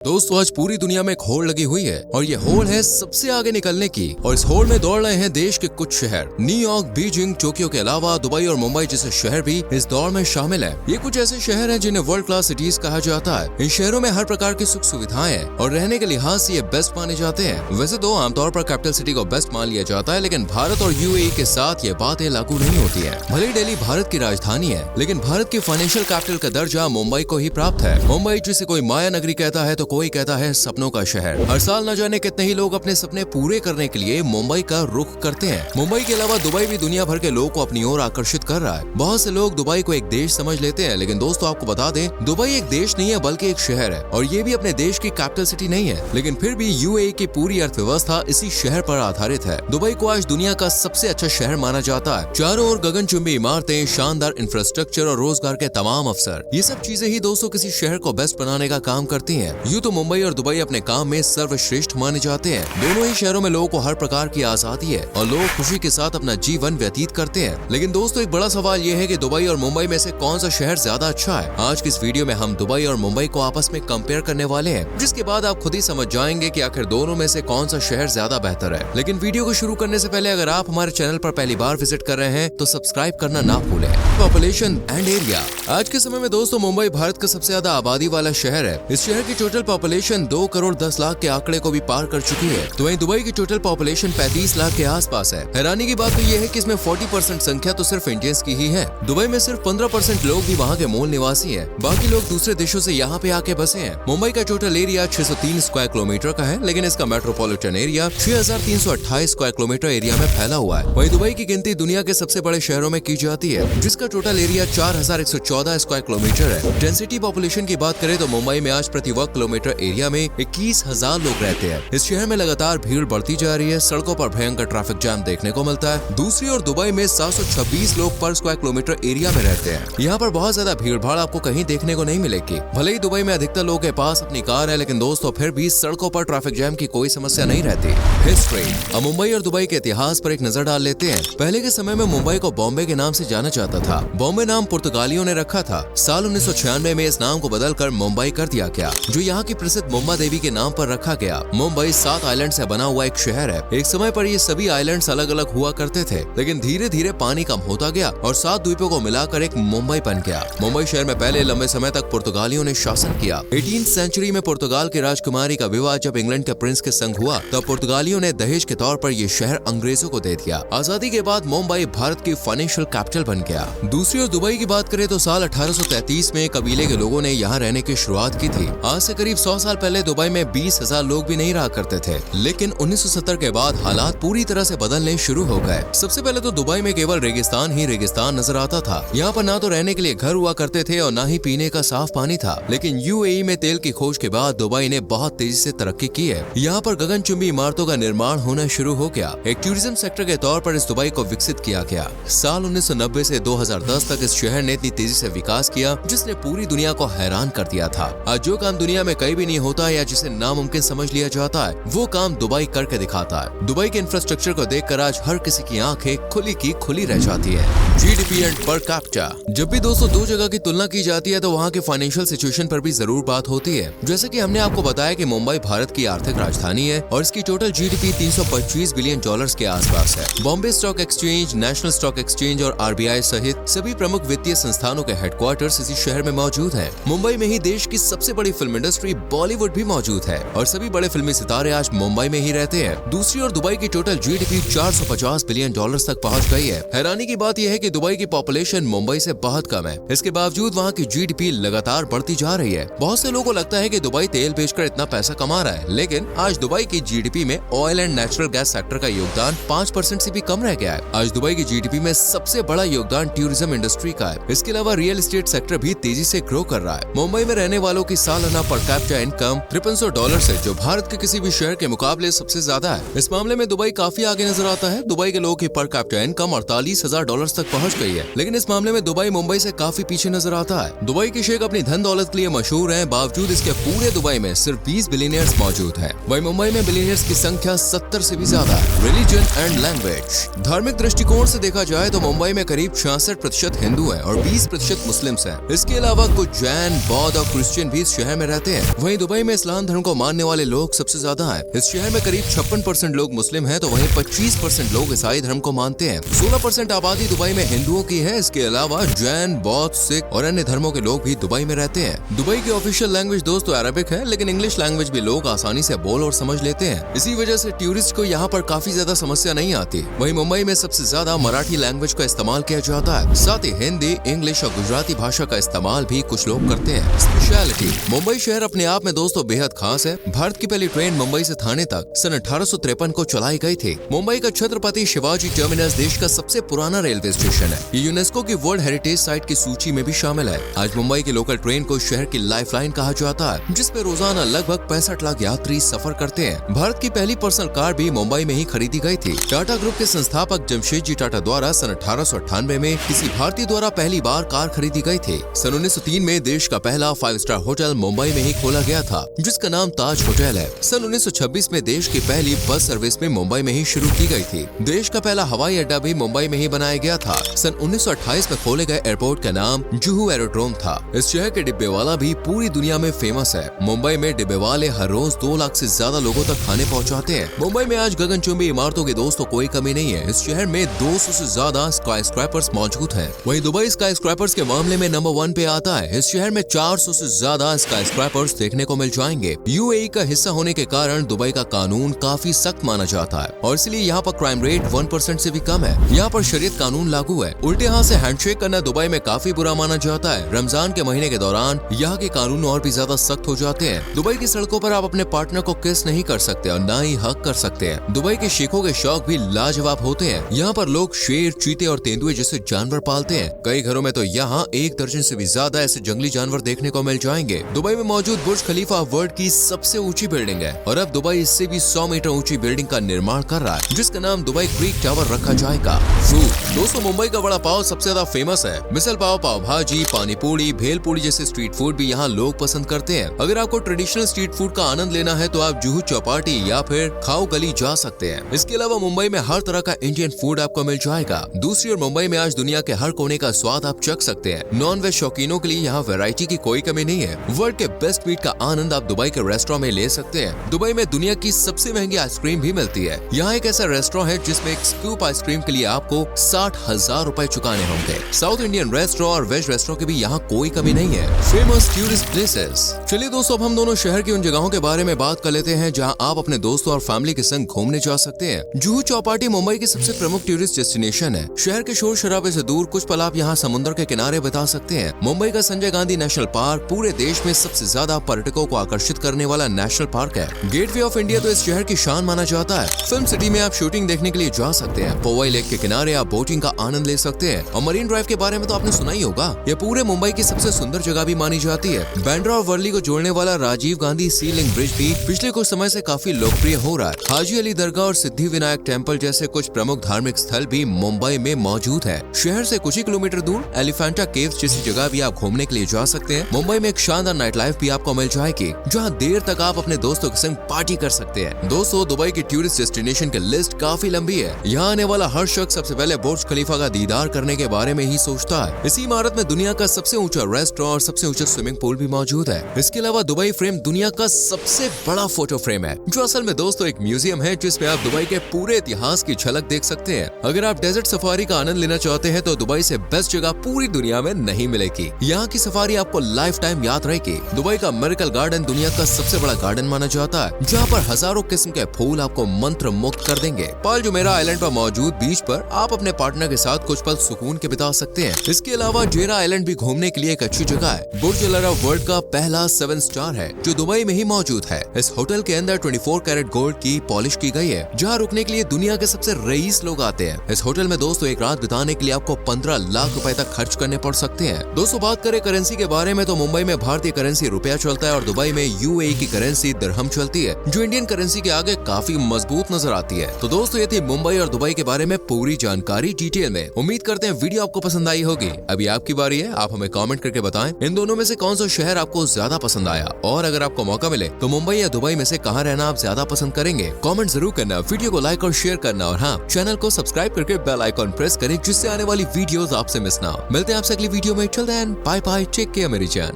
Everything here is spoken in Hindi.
दोस्तों आज पूरी दुनिया में एक होड़ लगी हुई है और ये होड़ है सबसे आगे निकलने की। और इस होड़ में दौड़ रहे हैं देश के कुछ शहर। न्यूयॉर्क, बीजिंग, टोक्यो के अलावा दुबई और मुंबई जैसे शहर भी इस दौड़ में शामिल है। ये कुछ ऐसे शहर हैं जिन्हें वर्ल्ड क्लास सिटीज कहा जाता है। इन शहरों में हर प्रकार की सुख सुविधाएं हैं और रहने के लिहाज से ये बेस्ट माने जाते हैं। वैसे तो आमतौर पर कैपिटल सिटी को बेस्ट मान लिया जाता है, लेकिन भारत और यूएई के साथ ये बातें लागू नहीं होती है। भले ही दिल्ली भारत की राजधानी है, लेकिन भारत की फाइनेंशियल कैपिटल का दर्जा मुंबई को ही प्राप्त है। मुंबई जिसे कोई माया नगरी कहता है तो कोई कहता है सपनों का शहर। हर साल न जाने कितने ही लोग अपने सपने पूरे करने के लिए मुंबई का रुख करते हैं। मुंबई के अलावा दुबई भी दुनिया भर के लोगों को अपनी ओर आकर्षित कर रहा है। बहुत से लोग दुबई को एक देश समझ लेते हैं, लेकिन दोस्तों आपको बता दें, दुबई एक देश नहीं है बल्कि एक शहर है और ये भी अपने देश की कैपिटल सिटी नहीं है। लेकिन फिर भी यूएई की पूरी अर्थव्यवस्था इसी शहर पर आधारित है। दुबई को आज दुनिया का सबसे अच्छा शहर माना जाता है। चारों ओर गगनचुंबी इमारतें, शानदार इंफ्रास्ट्रक्चर और रोजगार के तमाम अवसर, ये सब चीजें ही दोस्तों किसी शहर को बेस्ट बनाने का काम करती हैं। यूँ तो मुंबई और दुबई अपने काम में सर्वश्रेष्ठ माने जाते हैं। दोनों ही शहरों में लोगों को हर प्रकार की आजादी है और लोग खुशी के साथ अपना जीवन व्यतीत करते हैं। लेकिन दोस्तों एक बड़ा सवाल ये है कि दुबई और मुंबई में से कौन सा शहर ज्यादा अच्छा है। आज की इस वीडियो में हम दुबई और मुंबई को आपस में कंपेयर करने वाले हैं, जिसके बाद आप खुद ही समझ जाएंगे कि आखिर दोनों में से कौन सा शहर ज्यादा बेहतर है। लेकिन वीडियो को शुरू करने से पहले अगर आप हमारे चैनल पर पहली बार विजिट कर रहे हैं तो सब्सक्राइब करना ना भूलें। Population and area. आज के समय में दोस्तों मुंबई भारत का सबसे ज्यादा आबादी वाला शहर है। इस शहर की टोटल पॉपुलेशन 2 करोड़ 10 लाख के आंकड़े को भी पार कर चुकी है। तो वहीं दुबई की टोटल पॉपुलेशन 35 लाख के आसपास है। हैरानी की बात तो ये है कि इसमें 40% संख्या तो सिर्फ इंडियंस की ही है। दुबई में सिर्फ 15% लोग ही वहाँ के मूल निवासी हैं। बाकी लोग दूसरे देशों से यहाँ पे आके बसे हैं। मुंबई का टोटल एरिया 603 स्क्वायर किलोमीटर का है, लेकिन इसका metropolitan area 6328 square kilometre area में फैला हुआ है। वहीं दुबई की गिनती दुनिया के सबसे बड़े शहरों में की जाती है, जिसका टोटल एरिया 4114 स्क्वायर किलोमीटर है। डेंसिटी पॉपुलेशन की बात करें तो मुंबई में आज प्रति वर्ग किलोमीटर एरिया में 21,000 लोग रहते हैं। इस शहर में लगातार भीड़ बढ़ती जा रही है। सड़कों पर भयंकर ट्रैफिक जाम देखने को मिलता है। दूसरी ओर दुबई में 726 लोग पर स्क्वायर किलोमीटर एरिया में रहते हैं। यहाँ पर बहुत ज्यादा भीड़ भाड़ आपको कहीं देखने को नहीं मिलेगी। भले ही दुबई में अधिकतर लोगों के पास अपनी कार है, लेकिन दोस्तों फिर भी सड़कों पर ट्रैफिक जाम की कोई समस्या नहीं रहती। हिस्ट्री। अब मुंबई और दुबई के इतिहास पर एक नजर डाल लेते हैं। पहले के समय में मुंबई को बॉम्बे के नाम से जाना जाता था। बॉम्बे नाम पुर्तगालियों ने रखा था। साल 1996 में इस नाम को बदलकर मुंबई कर दिया गया, जो यहाँ की प्रसिद्ध मुंबा देवी के नाम पर रखा गया। मुंबई 7 आइलैंड से बना हुआ एक शहर है। एक समय पर ये सभी आइलैंड्स अलग अलग हुआ करते थे, लेकिन धीरे धीरे पानी कम होता गया और 7 द्वीपों को मिलाकर एक मुंबई बन गया। मुंबई शहर में पहले लंबे समय तक पुर्तगालियों ने शासन किया। 18वीं सेंचुरी में पुर्तगाल की राजकुमारी का विवाह जब इंग्लैंड के प्रिंस के संग हुआ, तब पुर्तगालियों ने दहेज के तौर पर ये शहर अंग्रेजों को दे दिया। आजादी के बाद मुंबई भारत की फाइनेंशियल कैपिटल बन गया। दूसरी ओर दुबई की बात करें तो साल 1833 में कबीले के लोगों ने यहाँ रहने की शुरुआत की थी। आज से करीब 100 साल पहले दुबई में 20,000 लोग भी नहीं रहा करते थे, लेकिन 1970 के बाद हालात पूरी तरह से बदलने शुरू हो गए। सबसे पहले तो दुबई में केवल रेगिस्तान ही रेगिस्तान नजर आता था। यहाँ पर ना तो रहने के लिए घर हुआ करते थे और ना ही पीने का साफ पानी था। लेकिन यूएई में तेल की खोज के बाद दुबई ने बहुत तेजी से तरक्की की है। यहाँ पर गगनचुंबी इमारतों का निर्माण होना शुरू हो गया। एक टूरिज्म सेक्टर के तौर पर इस दुबई को विकसित किया गया। साल 1990 से 2010 तक इस शहर ने इतनी तेजी से विकास किया जिसने पूरी दुनिया को हैरान कर दिया था। आज जो काम दुनिया में कहीं भी नहीं होता या जिसे नामुमकिन समझ लिया जाता है, वो काम दुबई करके दिखाता है। दुबई के इंफ्रास्ट्रक्चर को देखकर आज हर किसी की आंखें खुली की खुली रह जाती है। GDP and per capita. जब भी दोस्तों दो जगह की तुलना की जाती है तो वहाँ के फाइनेंशियल सिचुएशन पर भी जरूर बात होती है। जैसे कि हमने आपको बताया कि मुंबई भारत की आर्थिक राजधानी है और इसकी टोटल जीडीपी 325 बिलियन डॉलर्स के आसपास है। Bombay stock exchange, national stock exchange और आरबीआई सहित सभी प्रमुख वित्तीय संस्थानों के हेडक्वार्टर्स इसी शहर में मौजूद हैं। मुंबई में ही देश की सबसे बड़ी फिल्म इंडस्ट्री बॉलीवुड भी मौजूद है और सभी बड़े फिल्मी सितारे आज मुंबई में ही रहते हैं। दूसरी ओर दुबई की टोटल जीडीपी 450 बिलियन डॉलर्स तक पहुंच गई है। हैरानी की बात यह है कि दुबई की पॉपुलेशन मुंबई से बहुत कम है। इसके बावजूद वहां की जीडीपी लगातार बढ़ती जा रही है। बहुत से लोगों को लगता है कि दुबई तेल बेचकर इतना पैसा कमा रहा है, लेकिन आज दुबई की जीडीपी में oil and natural gas sector का योगदान 5% से भी कम रह गया है। आज दुबई की जीडीपी में सबसे बड़ा योगदान टूरिज्म इंडस्ट्री का है। इसके अलावा रियल एस्टेट सेक्टर भी तेजी से ग्रो कर रहा है। मुंबई में रहने वालों की सालाना पर कैपिटा इनकम $5300 है, जो भारत के किसी भी शहर के मुकाबले सबसे ज्यादा है। इस मामले में दुबई काफी आगे नजर आता है। दुबई के लोगों की पर कैपिटा इनकम $48,000 तक पहुंच गई है, लेकिन इस मामले में दुबई मुंबई से काफी पीछे नजर आता है। दुबई के शेख अपनी धन दौलत के लिए मशहूर हैं, बावजूद इसके पूरे दुबई में सिर्फ 20 बिलियनियर्स मौजूद हैं। वहीं मुंबई में बिलियनियर्स की संख्या 70 से भी ज्यादा है। Religion and language. धार्मिक दृष्टिकोण से देखा जाए तो मुंबई में करीब 66% 80% हिंदू है और 20% मुस्लिम्स हैं। इसके अलावा कुछ जैन, बौद्ध और क्रिश्चियन भी इस शहर में रहते हैं। वहीं दुबई में इस्लाम धर्म को मानने वाले लोग सबसे ज्यादा हैं। इस शहर में करीब 56% लोग मुस्लिम हैं, तो वहीं 25% लोग ईसाई धर्म को मानते हैं। 16% आबादी दुबई में हिंदुओं की है। इसके अलावा जैन, बौद्ध, सिख और अन्य धर्मों के लोग भी दुबई में रहते हैं। दुबई की ऑफिशियल लैंग्वेज दोस्तों अरबिक है, लेकिन इंग्लिश लैंग्वेज भी लोग आसानी से बोल और समझ लेते हैं। इसी वजह से टूरिस्ट को यहाँ पर काफी ज्यादा समस्या नहीं आती। वहीं मुंबई में सबसे ज्यादा मराठी लैंग्वेज का इस्तेमाल किया जाता है। साथ ही हिंदी, इंग्लिश और गुजराती भाषा का इस्तेमाल भी कुछ लोग करते हैं। स्पेशलिटी मुंबई शहर अपने आप में दोस्तों बेहद खास है। भारत की पहली ट्रेन मुंबई से थाने तक सन 1853 को चलाई गई थी। मुंबई का छत्रपति शिवाजी टर्मिनस देश का सबसे पुराना रेलवे स्टेशन है। ये यूनेस्को की वर्ल्ड हेरिटेज साइट की सूची में भी शामिल है। आज मुंबई की लोकल ट्रेन को शहर की लाइफलाइन कहा जाता है, जिसपे रोजाना लगभग 65 लाख यात्री सफर करते हैं। भारत की पहली पर्सनल कार भी मुंबई में ही खरीदी गई थी। टाटा ग्रुप के संस्थापक जमशेदजी टाटा द्वारा सन 1898 में किसी भारतीय द्वारा पहली बार कार खरीदी गई थी। सन 1903 में देश का पहला 5 स्टार होटल मुंबई में ही खोला गया था, जिसका नाम ताज होटल है। सन 1926 में देश की पहली बस सर्विस में मुंबई में ही शुरू की गई थी। देश का पहला हवाई अड्डा भी मुंबई में ही बनाया गया था। सन 1928 में खोले गए एयरपोर्ट का नाम जुहू एरोड्रोम था। इस शहर के डिब्बेवाला भी पूरी दुनिया में फेमस है। मुंबई में डिब्बेवाले हर रोज 2 लाख से ज्यादा लोगों तक खाने पहुंचाते हैं। मुंबई में आज गगनचुंबी इमारतों की दोस्तों कोई कमी नहीं है। इस शहर में 200 से ज्यादा स्काई स्क्रैपर्स मौजूद हैं। वहीं दुबई स्काई स्क्रैपर्स के मामले में नंबर 1 पे आता है। इस शहर में 400 से ज्यादा स्काई स्क्रैपर्स देखने को मिल जाएंगे। यूएई का हिस्सा होने के कारण दुबई का कानून काफी सख्त माना जाता है और इसलिए यहाँ पर क्राइम रेट 1% से भी कम है। यहाँ पर शरीयत कानून लागू है। उल्टे हाथ से हैंडशेक करना दुबई में काफी बुरा माना जाता है। रमजान के महीने के दौरान यहाँ के कानून और भी ज्यादा सख्त हो जाते हैं। दुबई की सड़कों पर आप अपने पार्टनर को किस नहीं कर सकते और न ही हक कर सकते हैं। दुबई के शेखों के शौक भी लाजवाब होते हैं। यहाँ पर लोग शेर, चीते और तेंदुए जैसे जानवर पालते हैं। कई घरों में तो यहाँ 1 दर्जन से भी ज्यादा ऐसे जंगली जानवर देखने को मिल जाएंगे। दुबई में मौजूद बुर्ज खलीफा वर्ल्ड की सबसे ऊंची बिल्डिंग है और अब दुबई इससे भी 100 मीटर ऊंची बिल्डिंग का निर्माण कर रहा है, जिसका नाम दुबई क्रीक टावर रखा जाएगा। दोस्तों मुंबई का वड़ा पाव सबसे ज्यादा फेमस है। मिसल पाव, पाव भाजी, पानी पूरी, भेल पूरी जैसे स्ट्रीट फूड भी यहाँ लोग पसंद करते हैं। अगर आपको ट्रेडिशनल स्ट्रीट फूड का आनंद लेना है तो आप जुहू चौपाटी या फिर खाओ गली जा सकते हैं। इसके अलावा मुंबई में हर तरह का इंडियन फूड आपको मिल जाएगा। दूसरी ओर मुंबई में आज दुनिया के हर कोने का स्वाद आप चख सकते हैं। नॉन वेज शौकीनों के लिए यहाँ वैरायटी की कोई कमी नहीं है। वर्ल्ड के बेस्ट मीट का आनंद आप दुबई के रेस्टोरेंट में ले सकते हैं। दुबई में दुनिया की सबसे महंगी आइसक्रीम भी मिलती है। यहाँ एक ऐसा रेस्टोरेंट है जिसमें एक स्कूप आइसक्रीम के लिए आपको 60,000 रुपए चुकाने होंगे। साउथ इंडियन रेस्टोरेंट और वेज रेस्टोरेंट की भी यहाँ कोई कमी नहीं है। Famous tourist places. चलिए दोस्तों अब हम दोनों शहर की उन जगहों के बारे में बात कर लेते हैं जहाँ आप अपने दोस्तों और फैमिली के संग घूमने जा सकते हैं। जुहू चौपाटी मुंबई की सबसे प्रमुख टूरिस्ट डेस्टिनेशन है। शहर के शोर शराबे से दूर कुछ पल आप यहाँ समुद्र के किनारे बिता सकते हैं। मुंबई का संजय गांधी नेशनल पार्क पूरे देश में सबसे ज्यादा पर्यटकों को आकर्षित करने वाला नेशनल पार्क है। गेटवे ऑफ इंडिया तो इस शहर की शान माना जाता है। फिल्म सिटी में आप शूटिंग देखने के लिए जा सकते हैं। पोवाई लेक के किनारे आप बोटिंग का आनंद ले सकते हैं और मरीन ड्राइव के बारे में तो आपने सुना ही होगा। यह पूरे मुंबई की सबसे सुंदर जगह भी मानी जाती है। बांद्रा और वर्ली को जोड़ने वाला राजीव गांधी सी लिंक ब्रिज भी पिछले कुछ समय से काफी लोकप्रिय हो रहा है। हाजी अली दरगाह और सिद्धि विनायक टेम्पल जैसे कुछ प्रमुख धार्मिक स्थल भी मुंबई में मौजूद है। शहर से कुछ ही किलोमीटर दूर एलिफेंटा केव्स जैसी जगह भी आप घूमने के लिए जा सकते हैं। मुंबई में एक शानदार नाइट लाइफ भी आपको मिल जाएगी, जहाँ देर तक आप अपने दोस्तों के संग पार्टी कर सकते हैं। दोस्तों दुबई की टूरिस्ट डेस्टिनेशन की लिस्ट काफी लंबी है। यहाँ आने वाला हर शख्स सबसे पहले बुर्ज खलीफा का दीदार करने के बारे में ही सोचता है। इसी इमारत में दुनिया का सबसे ऊंचा रेस्टोरेंट और सबसे ऊंचा स्विमिंग पूल भी मौजूद है। इसके अलावा दुबई फ्रेम दुनिया का सबसे बड़ा फोटो फ्रेम है, जो असल में दोस्तों एक म्यूजियम है जिसमें आप दुबई के पूरे इतिहास की झलक देख सकते हैं। अगर आप डेजर्ट सफारी का आनंद लेना चाहते हैं तो दुबई से बेस्ट जगह पूरी दुनिया में नहीं मिलेगी। यहाँ की सफारी आपको लाइफ टाइम याद रहेगी। दुबई का मिरेकल गार्डन दुनिया का सबसे बड़ा गार्डन माना जाता है, जहाँ पर हजारों किस्म के फूल आपको मंत्र मुक्त कर देंगे। पाल जुमेरा आइलैंड पर मौजूद बीच पर आप अपने पार्टनर के साथ कुछ पल सुकून के बिता सकते हैं। इसके अलावा जेरा आइलैंड भी घूमने के लिए एक अच्छी जगह है। बुर्ज अल अरब वर्ल्ड का पहला 7 स्टार है, जो दुबई में ही मौजूद है। इस होटल के अंदर 24 कैरेट गोल्ड की पॉलिश की गई है, जहाँ रुकने के लिए दुनिया के सबसे रईस लोग आते हैं। इस होटल में दोस्तों एक रात बिताने के लिए आपको 15 लाख रुपए तक खर्च करने पड़ सकते हैं। दोस्तों बात करें करेंसी के बारे में तो मुंबई में भारतीय करेंसी रुपया चलता है और दुबई में यूएई की करेंसी दिरहम चलती है, जो इंडियन करेंसी के आगे काफी मजबूत नजर आती है। तो दोस्तों ये थी मुंबई और दुबई के बारे में पूरी जानकारी डिटेल में। उम्मीद करते हैं वीडियो आपको पसंद आई होगी। अभी आपकी बारी है, आप हमें कमेंट करके बताएं इन दोनों में से कौन सा शहर आपको ज्यादा पसंद आया, और अगर आपको मौका मिले तो मुंबई या दुबई में से कहां रहना आप ज्यादा पसंद करेंगे। कमेंट जरूर करना, वीडियो को लाइक और शेयर करना, और हाँ, चैनल को सब्सक्राइब करके बेल आइकॉन प्रेस करें, जिससे आने वाली वीडियोस आपसे मिस ना हो। मिलते हैं आपसे अगली वीडियो में। Till then bye bye, take care मेरी जान।